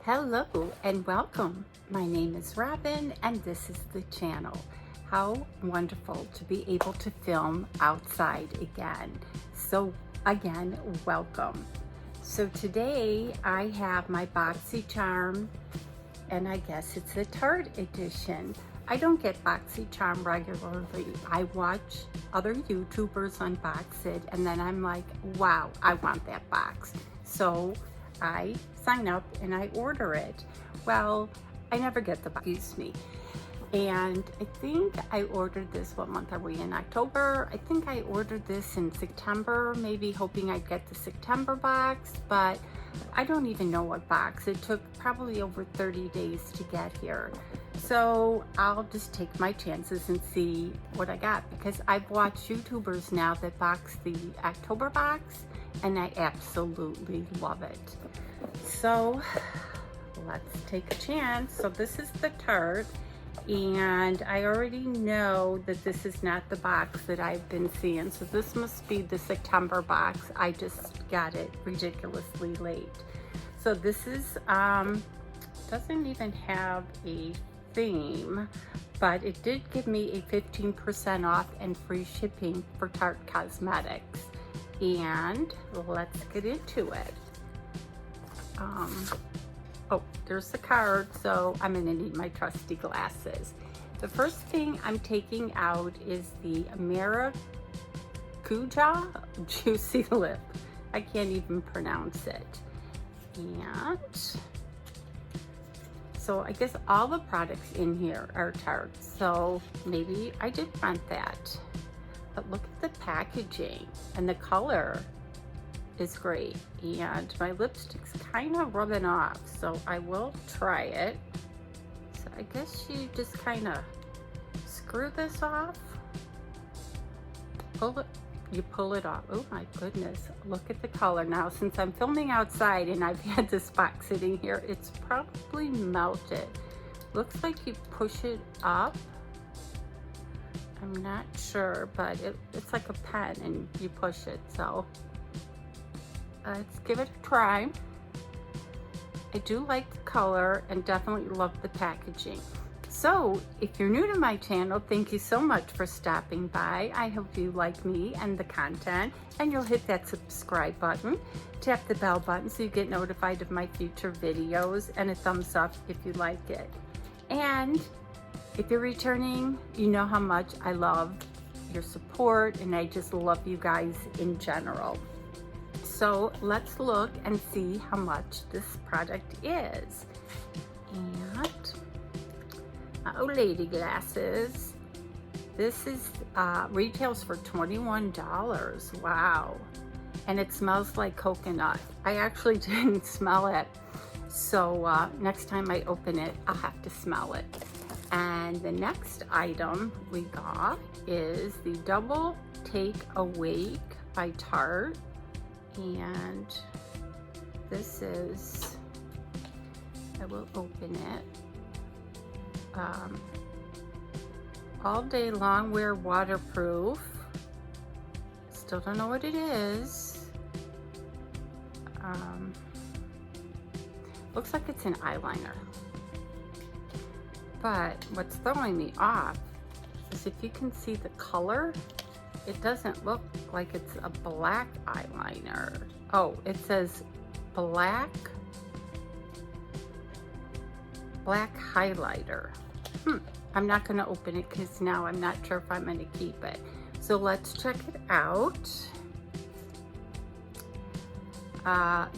Hello and welcome. My name is Robin and this is the channel. How wonderful to be able to film outside again. So again, welcome. So today I have my Boxycharm, and I guess it's the Tarte edition. I don't get Boxycharm regularly. I watch other YouTubers unbox it and then I'm like, wow, I want that box. So I sign up and I order it. Well, I never get the box, excuse me. And I think I ordered this, what month are we in? October? I think I ordered this in September, maybe hoping I'd get the September box, but I don't even know what box. It took probably over 30 days to get here. So I'll just take my chances and see what I got, because I've watched YouTubers now that box the October box and I absolutely love it. So let's take a chance. So this is the Tarte, and I already know that this is not the box that I've been seeing. So this must be the September box. I just got it ridiculously late. So this is, doesn't even have a theme, but it did give me a 15% off and free shipping for Tarte Cosmetics. And let's get into it. Oh, there's the card, so I'm gonna need my trusty glasses. The first thing I'm taking out is the Maracuja Juicy Lip. I can't even pronounce it. And so I guess all the products in here are Tarte, so maybe I did want that. But look at the packaging, and the color is great, and my lipstick's kind of rubbing off, so I will try it. So I guess you just kind of screw this off, you pull it off. Oh my goodness, look at the color. Now since I'm filming outside and I've had this box sitting here, it's probably melted. Looks like you push it up. I'm not sure, but it's like a pen and you push it. So let's give it a try. I do like the color and definitely love the packaging. So if you're new to my channel, thank you so much for stopping by. I hope you like me and the content, and you'll hit that subscribe button. Tap the bell button so you get notified of my future videos, and a thumbs up if you like it. And if you're returning, you know how much I love your support, and I just love you guys in general. So let's look and see how much this product is. And oh, lady glasses. This is retails for $21. Wow. And it smells like coconut. I actually didn't smell it. So next time I open it, I'll have to smell it. And the next item we got is the Double Take Awake by Tarte. And this is, I will open it. All day long wear waterproof. Still don't know what it is. Looks like it's an eyeliner. But what's throwing me off is if you can see the color, it doesn't look like it's a black eyeliner. Oh, it says black highlighter. I'm not gonna open it because now I'm not sure if I'm gonna keep it. So let's check it out.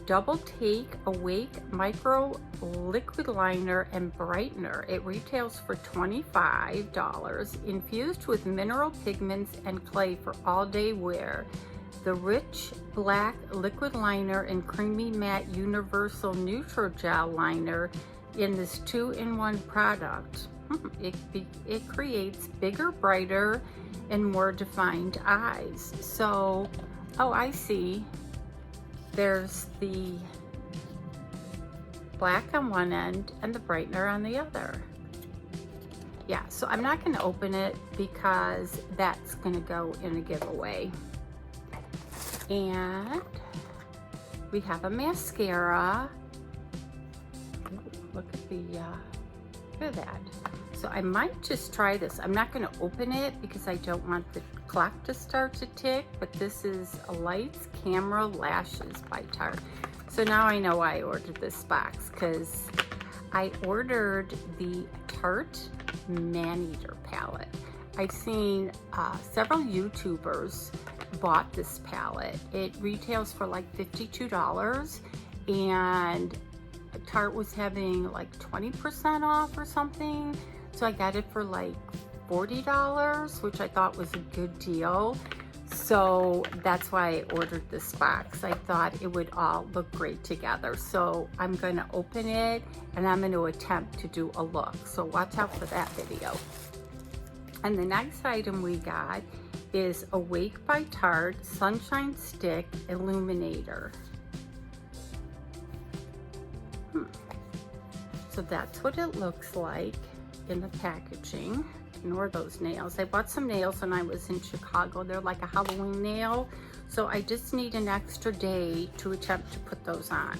Double Take Awake Micro Liquid Liner and Brightener. It retails for $25, infused with mineral pigments and clay for all day wear. The rich black liquid liner and creamy matte universal neutral gel liner in this 2-in-1 product. It creates bigger, brighter, and more defined eyes. So, oh, I see. There's the black on one end and the brightener on the other. Yeah, so I'm not going to open it because that's going to go in a giveaway. And we have a mascara. look at the, look at that. So I might just try this. I'm not gonna open it because I don't want the clock to start to tick, but this is Lights, Camera, Lashes by Tarte. So now I know why I ordered this box, because I ordered the Tarte Man-Eater palette. I've seen several YouTubers bought this palette. It retails for like $52, and Tarte was having like 20% off or something. So I got it for like $40, which I thought was a good deal. So that's why I ordered this box. I thought it would all look great together. So I'm gonna open it and I'm gonna attempt to do a look. So watch out for that video. And the next item we got is Awake by Tarte Sunshine Stick Illuminator. So that's what it looks like in the packaging. Ignore those nails. I bought some nails when I was in Chicago. They're like a Halloween nail. So I just need an extra day to attempt to put those on.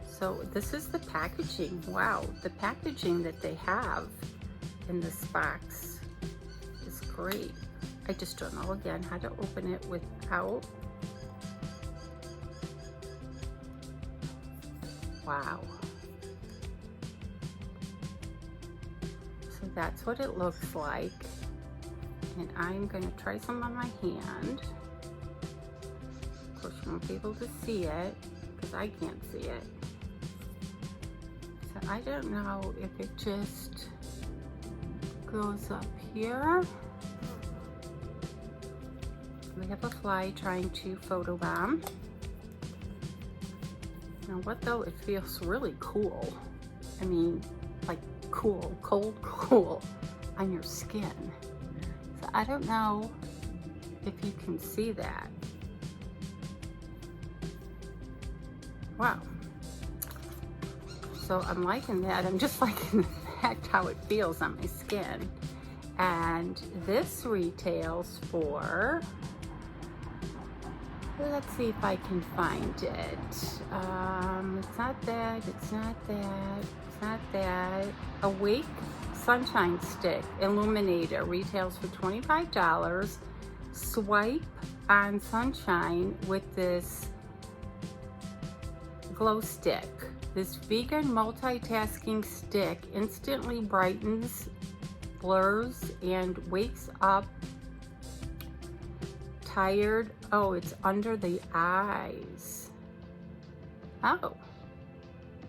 So this is the packaging. Wow, the packaging that they have in this box is great. I just don't know again how to open it without. Wow. So that's what it looks like. And I'm gonna try some on my hand. Of course you won't be able to see it because I can't see it. So I don't know if it just goes up here. We have a fly trying to photobomb. Now what though, it feels really cool. I mean, like cool, cold, cool on your skin. So I don't know if you can see that. Wow. So I'm liking that. I'm just liking the fact how it feels on my skin. And this retails for, let's see if I can find it. It's not that, it's not that, it's not that. Awake Sunshine Stick Illuminator retails for $25. Swipe on sunshine with this glow stick. This vegan multitasking stick instantly brightens, blurs, and wakes up tired. Oh, it's under the eyes. Oh,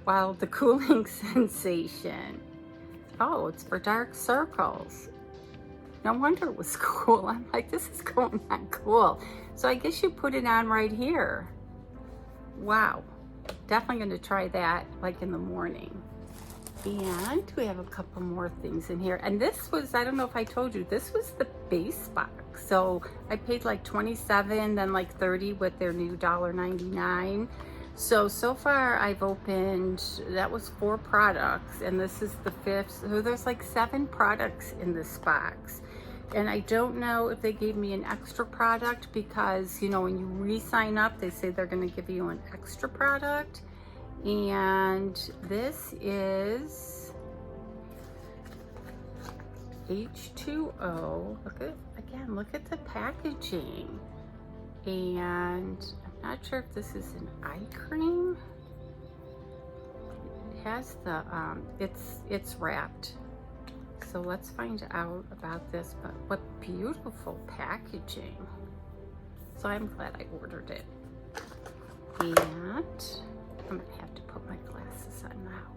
while the cooling sensation. Oh, it's for dark circles. No wonder it was cool. I'm like, this is going on cool. So I guess you put it on right here. Wow. Definitely going to try that like in the morning. And we have a couple more things in here. And this was, I don't know if I told you, this was the base box. So I paid like $27, then like $30 with their new $1.99. So far I've opened, that was 4 products, and this is the 5th. So there's like 7 products in this box. And I don't know if they gave me an extra product because, you know, when you re-sign up, they say they're going to give you an extra product. And this is H2O. Look at the packaging. And I'm not sure if this is an eye cream. It has the, it's wrapped. So let's find out about this, but what beautiful packaging. So I'm glad I ordered it. And I'm gonna have to put my glasses on now.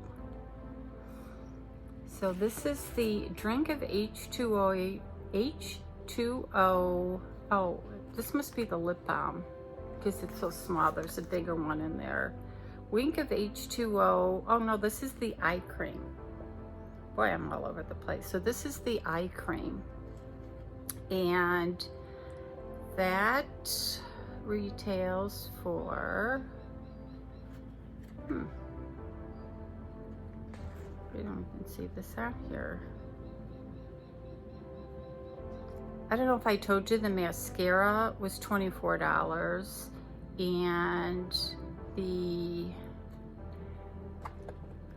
So this is the drink of H2O. Oh, this must be the lip balm because it's so small. There's a bigger one in there. Wink of H2O. Oh no, this is the eye cream. Boy, I'm all over the place. So this is the eye cream. And that retails for, we don't even see this out here. I don't know if I told you the mascara was $24 and the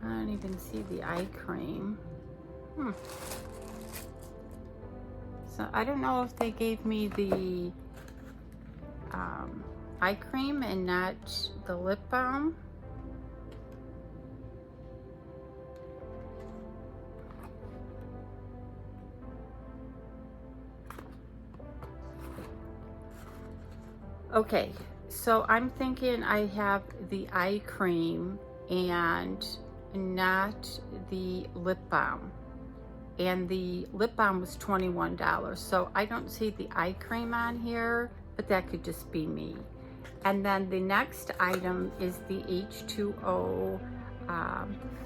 I don't even see the eye cream. So I don't know if they gave me the eye cream and not the lip balm. Okay, so I'm thinking I have the eye cream and not the lip balm. And the lip balm was $21. So I don't see the eye cream on here, but that could just be me. And then the next item is the H2O,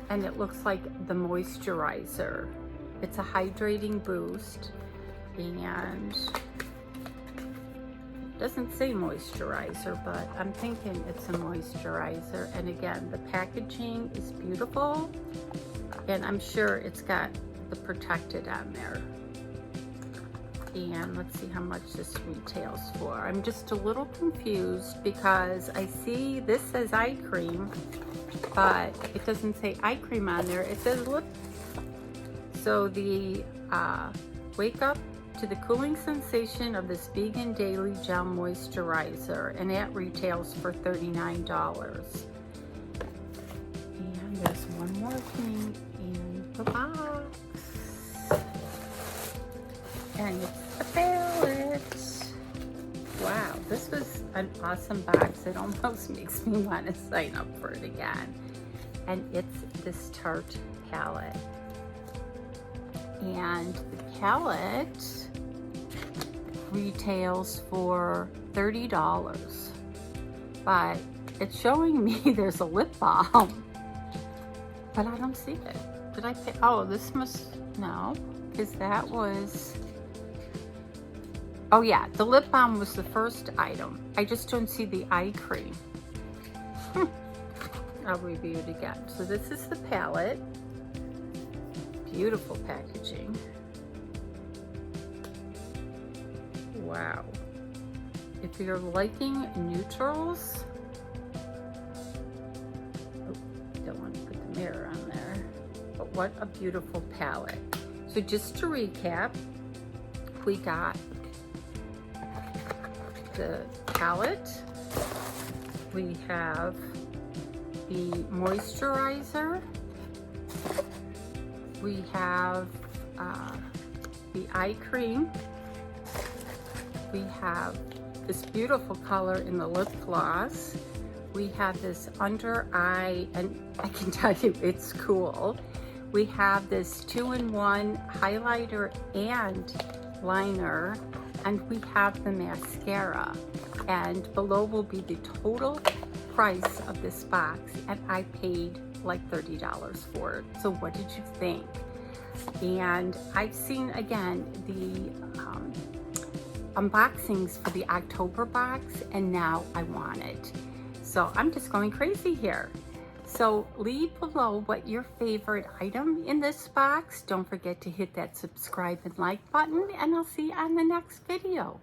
and it looks like the moisturizer. It's a hydrating boost, and doesn't say moisturizer, but I'm thinking it's a moisturizer. And again, the packaging is beautiful, and I'm sure it's got the protected on there. And let's see how much this retails for. I'm just a little confused because I see this says eye cream, but it doesn't say eye cream on there. It says lip. So the Wake Up to the Cooling Sensation of this Vegan Daily Gel Moisturizer, and that retails for $39. And there's one more thing in the box. And it's a palette. Wow, this was an awesome box. It almost makes me want to sign up for it again. And it's this Tarte palette. And the palette retails for $30. But it's showing me there's a lip balm. But I don't see it. Did I pay? Oh, this must, no, because that was, oh yeah, the lip balm was the first item. I just don't see the eye cream. I'll review it again. So this is the palette. Beautiful packaging. Wow. If you're liking neutrals, oh, don't want to put the mirror on there, but what a beautiful palette. So just to recap, we got the palette, we have the moisturizer, we have the eye cream, we have this beautiful color in the lip gloss, we have this under eye, and I can tell you it's cool. We have this 2-in-1 highlighter and liner, and we have the mascara. And below will be the total price of this box, and I paid like $30 for it. So what did you think? And I've seen, again, the unboxings for the October box, and now I want it. So I'm just going crazy here. So leave below what your favorite item in this box. Don't forget to hit that subscribe and like button, and I'll see you on the next video.